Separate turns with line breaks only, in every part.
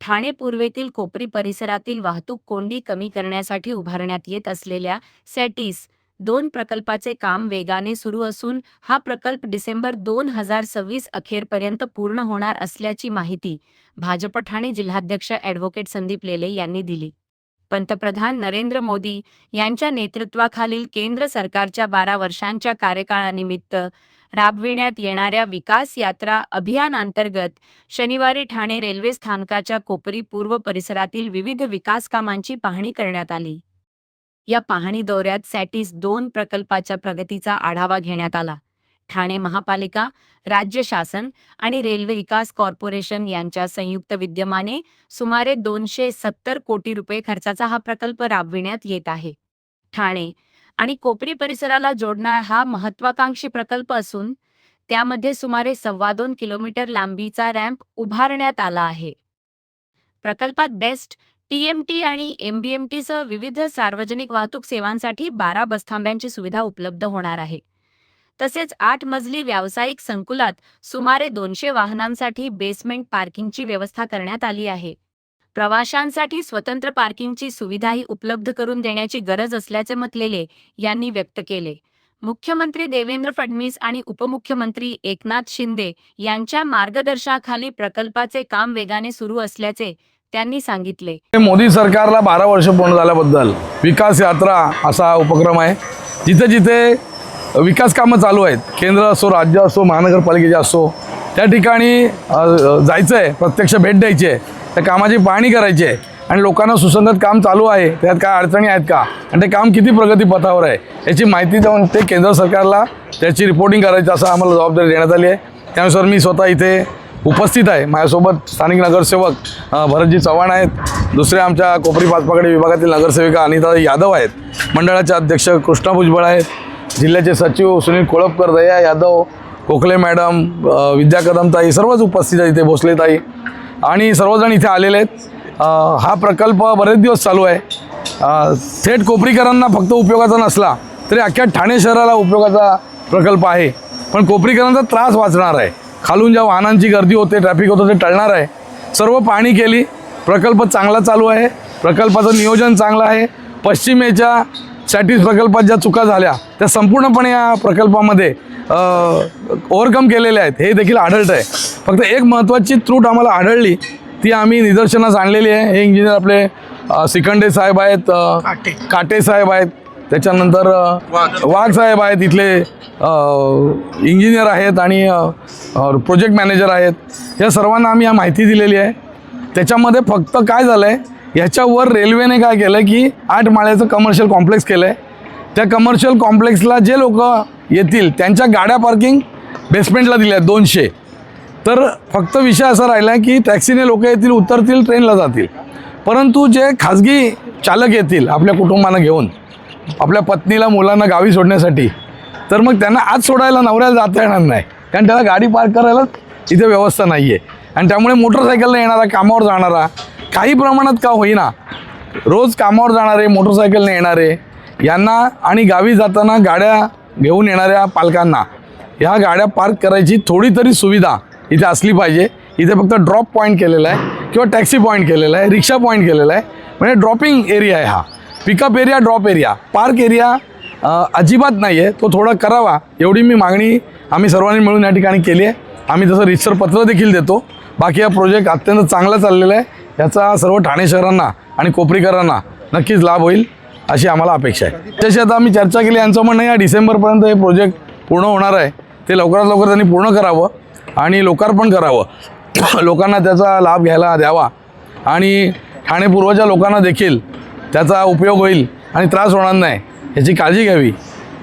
ठाणे पूर्वेतील कोपरी परिसरातील वाहतूक कोंडी कमी करण्यासाठी उभारण्यात येत असलेल्या सॅटिस 2 प्रकल्पाचे काम वेगाने सुरू असून हा प्रकल्प डिसेंबर 2026 अखेरपर्यंत पूर्ण होणार असल्याची माहिती भाजप ठाणे जिल्हाध्यक्ष ॲडव्होकेट संदीप लेले यांनी दिली. पंतप्रधान नरेंद्र मोदी यांच्या नेतृत्वाखालील केंद्र सरकारच्या 12 वर्षांच्या कार्यकाळानिमित्त राबविण्यात येणाऱ्या विकास यात्रा अभियानांतर्गत शनिवारी ठाणे रेल्वे स्थानकाच्या कोपरी पूर्व परिसरातील विविध विकास कामांची पाहणी करण्यात आली. या पाहणी दौऱ्यात सॅटिस 2 प्रकल्पाच्या प्रगतीचा आढावा घेण्यात आला. ठाणे महापालिका, राज्य शासन आणि रेल्वे विकास कॉर्पोरेशन यांच्या संयुक्त विद्यमाने सुमारे 270 कोटी रुपये खर्चाचा हा प्रकल्प राबविण्यात येत आहे. ठाणे आणि कोपरी परिसराला जोडणारा हा महत्त्वाकांक्षी प्रकल्प असून त्यामध्ये सुमारे 2.25 किलोमीटर लांबीचा रॅम्प उभारण्यात आला आहे. प्रकल्पात बेस्ट, टीएमटी आणि एमबीएमटीसह विविध सार्वजनिक वाहतूक सेवांसाठी 12 बसथांब्यांची सुविधा उपलब्ध होणार आहे. तसेच 8 मजली व्यावसायिक संकुलात सुमारे 200 वाहनांसाठी बेसमेंट पार्किंगची व्यवस्था करण्यात आली आहे. प्रवाशांसाठी स्वतंत्र पार्किंगची सुविधाही उपलब्ध करून देण्याची गरज असल्याचे मत लेले यांनी व्यक्त केले. मुख्यमंत्री देवेंद्र फडणवीस आणि उपमुख्यमंत्री एकनाथ शिंदे यांच्या मार्गदर्शनाखाली प्रकल्पाचे काम वेगाने सुरू असल्याचे त्यांनी सांगितले.
मोदी सरकारला 12 वर्ष पूर्ण झाल्याबद्दल विकास यात्रा असा उपक्रम आहे. जिथे जिथे विकास कामं चालू आहेत, केंद्र असो, राज्य असो, महानगरपालिकेचे असो, त्या ठिकाणी जायचं आहे, प्रत्यक्ष भेट द्यायची आहे, त्या कामाची पाहणी करायची आहे आणि लोकांना सुसंगत काम चालू आहे, त्यात काय अडचणी आहेत का आणि ते काम किती प्रगतीपथावर आहे याची माहिती देऊन ते केंद्र सरकारला त्याची रिपोर्टिंग करायची असं आम्हाला जबाबदारी देण्यात आली आहे. त्यानुसार मी स्वतः इथे उपस्थित आहे. माझ्यासोबत स्थानिक नगरसेवक भरतजी चव्हाण आहेत, दुसरे आमच्या कोपरी पाचपाकडी विभागातील नगरसेविका अनिता यादव आहेत, मंडळाचे अध्यक्ष कृष्णा भुजबळ आहेत, जिल्ह्याचे सचिव सुनील कोळपकर, दया यादव, कोकले मॅडम, विद्या कदमताई सर्वच उपस्थित आहेत इथे, भोसलेताई आणि सर्वजण इथे आलेले आहेत. हा प्रकल्प बरेच दिवस चालू आहे. थेट कोपरीकरांना फक्त उपयोगाचा नसला तरी अख्ख्या ठाणे शहराला उपयोगाचा प्रकल्प आहे. पण कोपरीकरांचा त्रास वाचणार आहे. खालून ज्या वाहनांची गर्दी होते, ट्रॅफिक होतं ते टळणार आहे. सर्व पाहणी केली. प्रकल्प चांगला चालू आहे. प्रकल्पाचं नियोजन चांगलं आहे. पश्चिमेच्या सॅटिस प्रकल्पात ज्या चुका झाल्या त्या संपूर्णपणे या प्रकल्पामध्ये ओव्हरकम केलेल्या आहेत हे देखील आढळत आहे. फक्त एक महत्त्वाची त्रुट आम्हाला आढळली, ती आम्ही निदर्शनास आणलेली आहे. हे इंजिनियर आपले सिकंडे साहेब आहेत, काटे साहेब आहेत, त्याच्यानंतर वाघ साहेब आहेत, इथले इंजिनियर आहेत आणि प्रोजेक्ट मॅनेजर आहेत. या सर्वांना आम्ही या माहिती दिलेली आहे. त्याच्यामध्ये फक्त काय झालं आहे, ह्याच्यावर रेल्वेने काय केलं आहे की 8 माळ्याचं कमर्शियल कॉम्प्लेक्स केलं आहे. त्या कमर्शियल कॉम्प्लेक्सला जे लोक येतील त्यांच्या गाड्या पार्किंग बेसमेंटला दिल्या आहेत 200. तर फक्त विषय असा राहिला आहे की टॅक्सीने लोक येतील, उतरतील, ट्रेनला जातील. परंतु जे खाजगी चालक येतील आपल्या कुटुंबांना घेऊन, आपल्या पत्नीला मुलांना गावी सोडण्यासाठी, तर मग त्यांना आज सोडायला नवऱ्याला जाता येणार नाही, कारण त्याला गाडी पार्क करायला इथे व्यवस्था नाही आहे. आणि त्यामुळे मोटरसायकलला येणारा, कामावर जाणारा, काही प्रमाणात का होईना रोज कामावर जाणारे, मोटरसायकलने येणारे यांना आणि गावी जाताना गाड्या घेऊन येणाऱ्या पालकांना ह्या गाड्या पार्क करायची थोडी तरी सुविधा इथे असली पाहिजे. इथे फक्त ड्रॉप पॉईंट केलेला आहे किंवा टॅक्सी पॉईंट केलेला आहे, रिक्षा पॉईंट केलेला आहे. म्हणजे ड्रॉपिंग एरिया आहे हा. Pickup area, drop area, park area अजिबात नाही आहे. तो थोडा करावा एवढी मी मागणी आम्ही सर्वांनी मिळून या ठिकाणी केली आहे. आम्ही तसं रितसर पत्र देखील देतो. बाकी हा प्रोजेक्ट अत्यंत चांगला चाललेला आहे. याचा सर्व ठाणे शहरांना आणि कोपरीकरांना नक्कीच लाभ होईल अशी आम्हाला अपेक्षा आहे. त्याची आता आम्ही चर्चा केली. यांचं म्हणणं या डिसेंबरपर्यंत हे प्रोजेक्ट पूर्ण होणार आहे. ते लवकरात लवकर त्यांनी पूर्ण करावं आणि लोकार्पण करावं, लोकांना त्याचा लाभ घ्यायला द्यावा आणि ठाणे पूर्वच्या लोकांना देखील त्याचा उपयोग होईल आणि त्रास होणार नाही याची काळजी घ्यावी.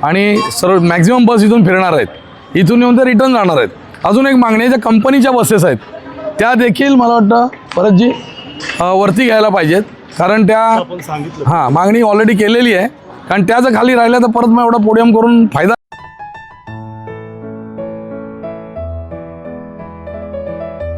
आणि सर्व मॅक्झिमम बस इथून फिरणार आहेत, इथून येऊन ते रिटर्न जाणार आहेत. अजून एक मागणी आहे, ज्या कंपनीच्या बसेस आहेत त्या देखील मला वाटतं परतजी वरती घ्यायला पाहिजेत, कारण त्या मागणी ऑलरेडी केलेली आहे. कारण त्या जर खाली राहिल्या तर परत मग एवढा पोडियम करून फायदा